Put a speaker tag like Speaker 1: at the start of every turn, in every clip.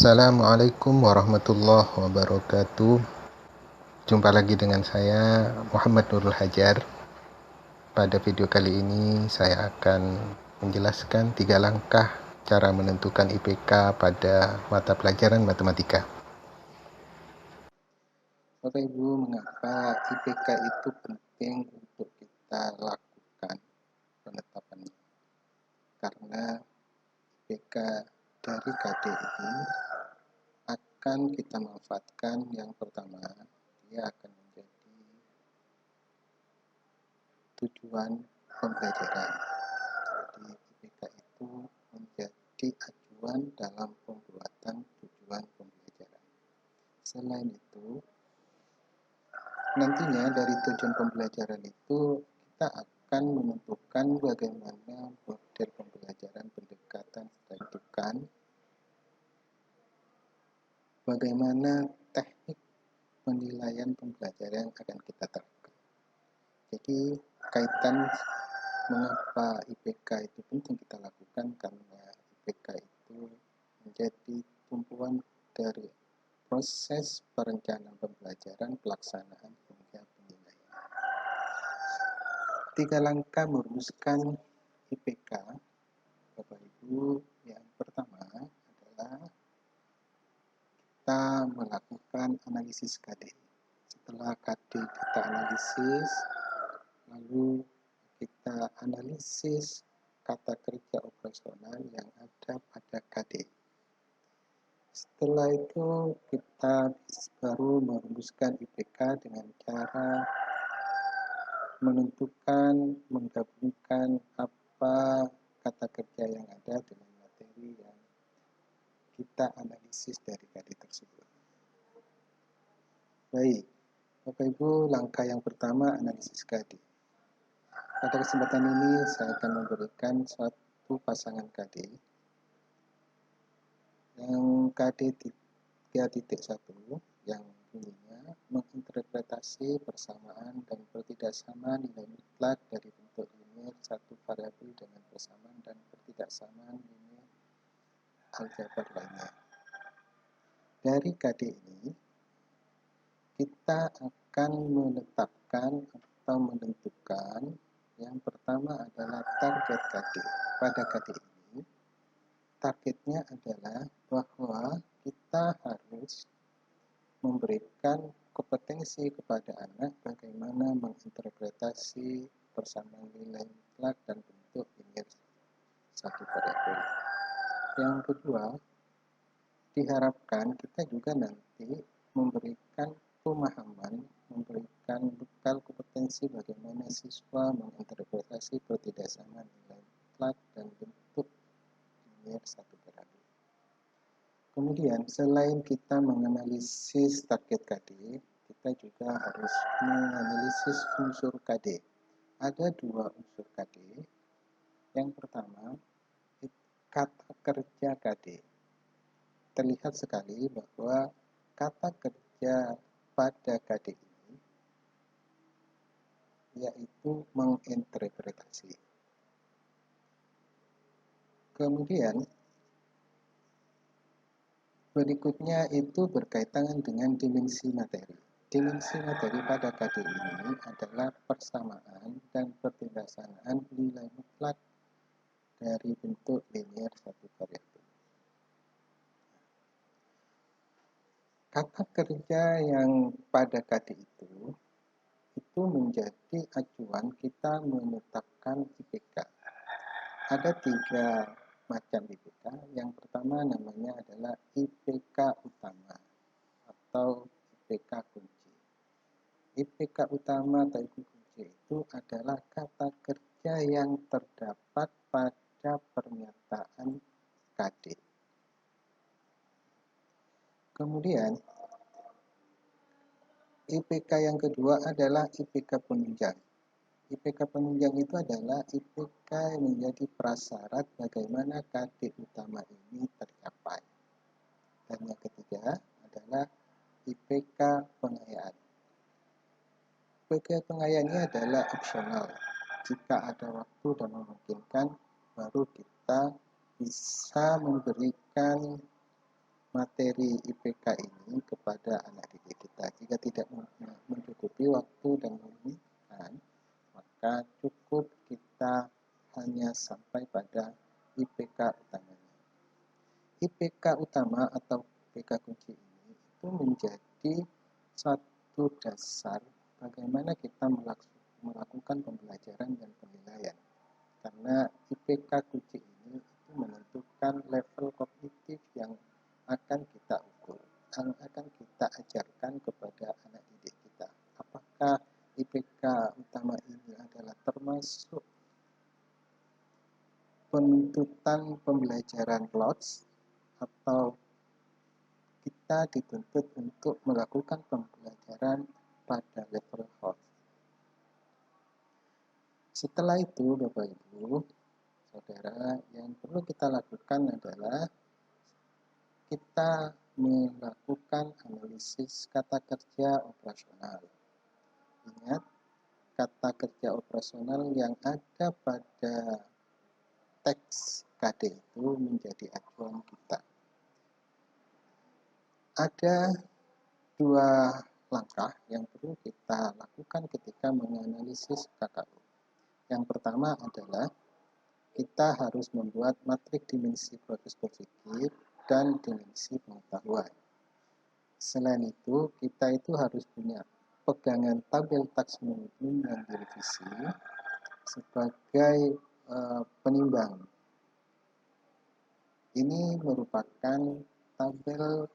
Speaker 1: Assalamualaikum warahmatullahi wabarakatuh. Jumpa lagi dengan saya Muhammad Nurul Hajar. Pada video kali ini saya akan menjelaskan 3 langkah cara menentukan IPK pada mata pelajaran matematika. Bapak Ibu, mengapa IPK itu penting untuk kita lakukan penetapannya? Karena IPK dari KD ini akan kita manfaatkan. Yang pertama, dia akan menjadi tujuan pembelajaran. Jadi IPK itu menjadi acuan dalam pembuatan tujuan pembelajaran. Selain itu, nantinya dari tujuan pembelajaran itu kita akan menentukan bagaimana model pembelajaran, pendekatan, tentukan bagaimana teknik penilaian pembelajaran yang akan kita terapkan. Jadi kaitan mengapa IPK itu penting kita lakukan, karena IPK itu menjadi tumpuan dari proses perencanaan pembelajaran, pelaksanaan hingga penilaian. 3 langkah merumuskan IPK, Bapak Ibu. Yang pertama adalah kita melakukan analisis KD. Setelah KD kita analisis, lalu kita analisis kata kerja operasional yang ada pada KD. Setelah itu kita baru merumuskan IPK dengan cara menentukan, menggabungkan apa kata kerja yang ada dengan materi yang kita analisis dari KD tersebut. Baik, Bapak Ibu, langkah yang pertama analisis KD. Pada kesempatan ini saya akan memberikan suatu pasangan KD yang KD 3.1 yang bunyinya menginterpretasi persamaan dan pertidaksamaan nilai mutlak dari bentuk linear satu variabel dengan persamaan dan pertidaksamaan linear aljabar lainnya. Dari KD ini kita akan menetapkan atau menentukan yang pertama adalah target KD. Pada KD ini targetnya adalah bahwa kita harus memberikan kompetensi kepada anak bagaimana menginterpretasi persamaan nilai mutlak dan bentuk linear satu variabel. Yang kedua, diharapkan kita juga nanti memberikan pemahaman, memberikan bekal kompetensi bagaimana siswa menginterpretasi pertidaksamaan nilai mutlak dan bentuk linear satu variabel. Kemudian, selain kita menganalisis target KD, kita juga harus menganalisis unsur KD. Ada 2 unsur KD. Yang pertama, kata kerja KD. Terlihat sekali bahwa kata kerja pada KD ini yaitu menginterpretasi. Kemudian, berikutnya itu berkaitan dengan dimensi materi. Dimensi materi pada KD ini adalah persamaan dan pertidaksamaan nilai mutlak dari bentuk linear satu variabel. Kata kerja yang pada KD itu menjadi acuan kita menetapkan IPK. Ada 3 macam IPK. Yang pertama namanya adalah IPK utama atau IPK kunci. IPK utama atau IPK kunci itu adalah kata kerja yang terdapat pada pernyataan KD. Kemudian IPK yang kedua adalah IPK penunjang. IPK penunjang itu adalah IPK yang menjadi prasyarat bagaimana KD utama ini tercapai. Dan yang ketiga adalah IPK pengayaan. IPK pengayaan ini adalah opsional. Jika ada waktu dan memungkinkan, baru kita bisa materi IPK ini kepada anak didik kita. Jika tidak mencukupi waktu dan memungkinkan, maka cukup kita hanya sampai pada IPK utamanya. IPK utama atau IPK kunci ini itu menjadi satu dasar bagaimana kita melakukan pembelajaran dan penilaian. Karena IPK kunci ini itu menentukan level kognitif yang akan kita ukur, yang akan kita ajarkan kepada anak didik kita. Apakah IPK utama ini adalah termasuk penuntutan pembelajaran LOTS atau kita dituntut untuk melakukan pembelajaran pada level HOT. Setelah itu, Bapak Ibu, Saudara, yang perlu kita lakukan adalah kita melakukan analisis kata kerja operasional. Ingat, kata kerja operasional yang ada pada teks KD itu menjadi acuan kita. Ada dua langkah yang perlu kita lakukan ketika menganalisis KKU. Yang pertama adalah kita harus membuat matrik dimensi proses berpikir dan dimensi pengetahuan. Selain itu, kita itu harus punya pegangan tabel taksonomi dan direvisi sebagai penimbang. Ini merupakan tabel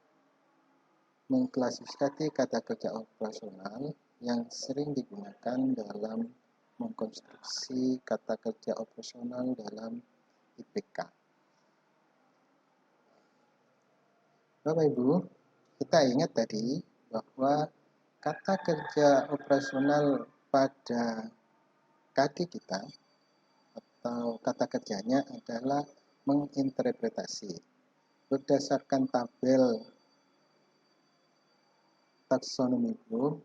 Speaker 1: mengklasifikasi kata kerja operasional yang sering digunakan dalam mengkonstruksi kata kerja operasional dalam IPK. Bapak Ibu, kita ingat tadi bahwa kata kerja operasional pada KD kita atau kata kerjanya adalah menginterpretasi. Berdasarkan tabel taksonomi Bloom,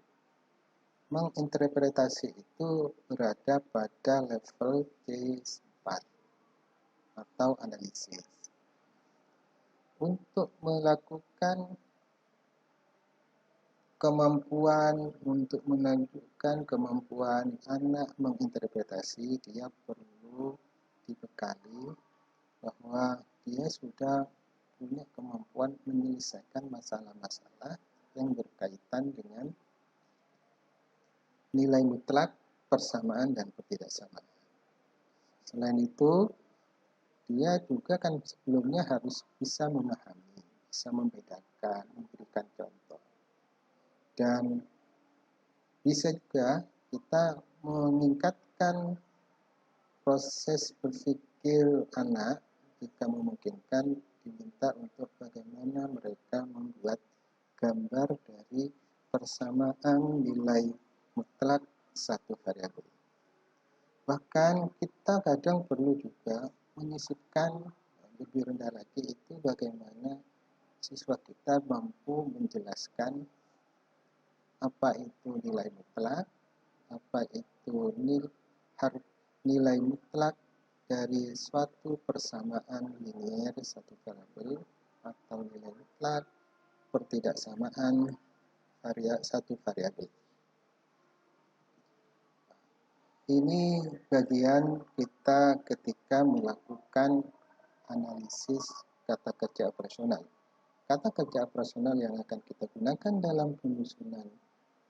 Speaker 1: menginterpretasi itu berada pada level C4 atau analisis. Untuk melakukan kemampuan untuk menunjukkan kemampuan anak menginterpretasi, dia perlu dibekali bahwa dia sudah punya kemampuan menyelesaikan masalah-masalah yang berkaitan dengan nilai mutlak, persamaan, dan ketidaksamaan. Selain itu, dia juga kan sebelumnya harus bisa memahami, bisa membedakan, memberikan contoh. Dan bisa juga kita meningkatkan proses berpikir anak jika memungkinkan diminta untuk bagaimana mereka membuat gambar dari persamaan nilai mutlak satu variabel. Bahkan kita kadang perlu juga menyisipkan lebih rendah lagi itu bagaimana siswa kita mampu menjelaskan apa itu nilai mutlak, apa itu nilai mutlak dari suatu persamaan linier satu variabel atau nilai mutlak pertidaksamaan satu variabel. Ini bagian kita ketika melakukan analisis kata kerja operasional. Kata kerja operasional yang akan kita gunakan dalam penyusunan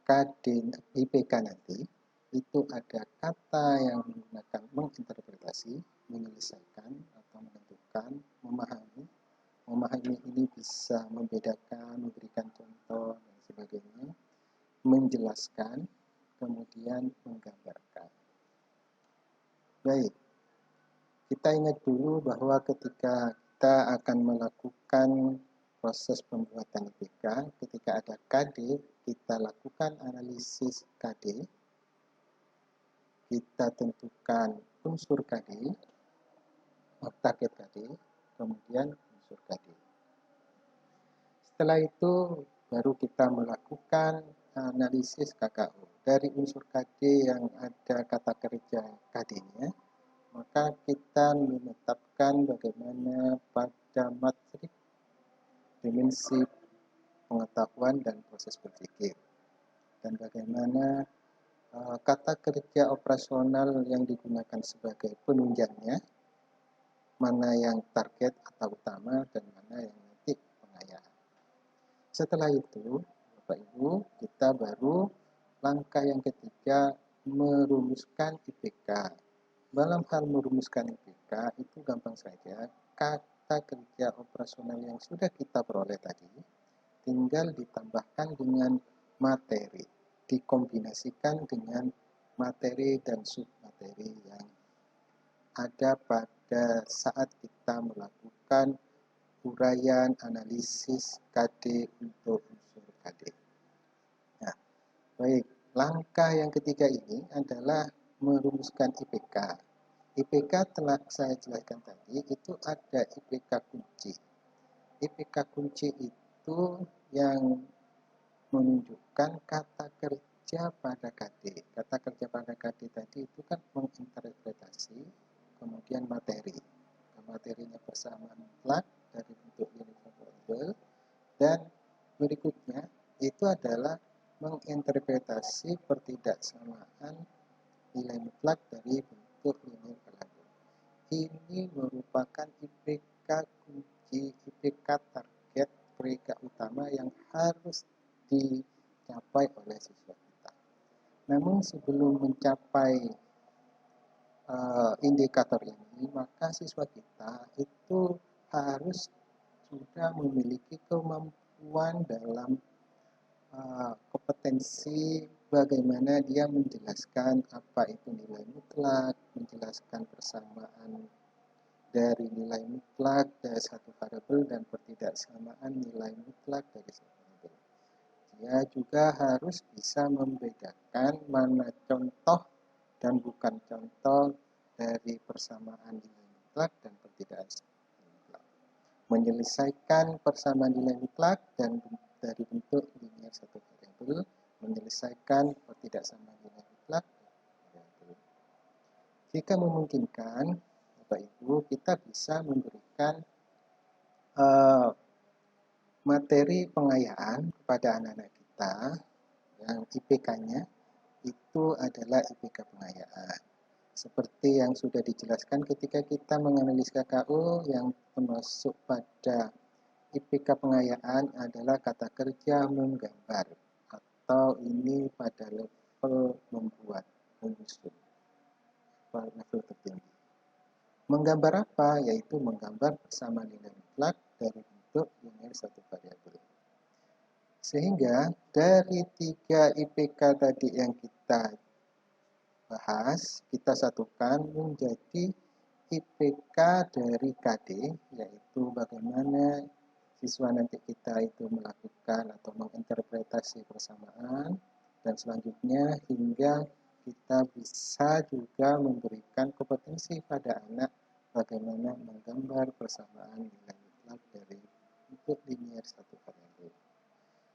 Speaker 1: KD IPK nanti, itu ada kata yang menggunakan menginterpretasi, menyelesaikan atau menentukan, memahami. Memahami ini bisa membedakan, memberikan contoh, dan sebagainya. Menjelaskan, kemudian menggambarkan. Baik, kita ingat dulu bahwa ketika kita akan melakukan proses pembuatan IPK, ketika ada KD, kita lakukan analisis KD, kita tentukan unsur KD, target KD, kemudian unsur KD. Setelah itu baru kita melakukan analisis KKU. Dari unsur KD yang ada kata kerja KD-nya, maka kita menetapkan bagaimana pada matrik dimensi pengetahuan dan proses berpikir, dan bagaimana kata kerja operasional yang digunakan sebagai penunjangnya, mana yang target atau utama dan mana yang nanti pengayaan. Setelah itu, Bapak Ibu, kita baru langkah yang ketiga, merumuskan IPK. Dalam hal merumuskan IPK itu gampang saja, kata kerja operasional yang sudah kita peroleh tadi tinggal ditambahkan dengan materi, dikombinasikan dengan materi dan submateri yang ada pada saat kita melakukan uraian analisis KD untuk unsur KD. Nah, baik, langkah yang ketiga ini adalah merumuskan IPK. IPK telah saya jelaskan tadi, itu ada IPK kunci. IPK kunci itu yang menunjukkan kata kerja pada KD. Kata kerja pada KD tadi itu kan menginterpretasi, kemudian materi. Materinya persamaan mutlak dari bentuk universal, dan berikutnya itu adalah menginterpretasi pertidaksamaan nilai mutlak dari bentuk linear parabol. Ini merupakan IPK kunci, IPK target, IPK utama yang harus dicapai oleh siswa kita. Namun sebelum mencapai indikator ini, maka siswa kita itu harus sudah memiliki kemampuan dalam kompetensi bagaimana dia menjelaskan apa itu nilai mutlak, menjelaskan persamaan dari nilai mutlak dari satu variabel dan pertidaksamaan nilai mutlak dari satu variabel. Dia juga harus bisa membedakan mana contoh dan bukan contoh dari persamaan nilai mutlak dan pertidaksamaan mutlak. Menyelesaikan persamaan nilai mutlak dan dari bentuk linear satu variabel, menyelesaikan pertidaksamaan nilai mutlak variabel. Jika memungkinkan, Bapak Ibu, kita bisa memberikan materi pengayaan kepada anak-anak kita yang IPK-nya itu adalah IPK pengayaan. Seperti yang sudah dijelaskan ketika kita menganalisis KKU, yang termasuk pada IPK pengayaan adalah kata kerja menggambar, atau ini pada level membuat, menyusun, level tertinggi. Menggambar apa? Yaitu menggambar persamaan nilai mutlak dari bentuk linear satu variabel. Sehingga dari 3 IPK tadi yang kita bahas, kita satukan menjadi IPK dari KD, yaitu bagaimana siswa nanti kita itu melakukan atau menginterpretasi persamaan, dan selanjutnya hingga kita bisa juga memberikan kompetensi pada anak bagaimana menggambar persamaan nilai mutlak dari bentuk linear satu variabel.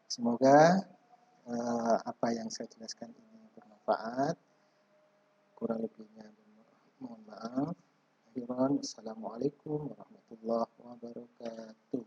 Speaker 1: Semoga apa yang saya jelaskan ini bermanfaat. Kurang lebihnya mohon maaf. Assalamualaikum warahmatullahi wabarakatuh.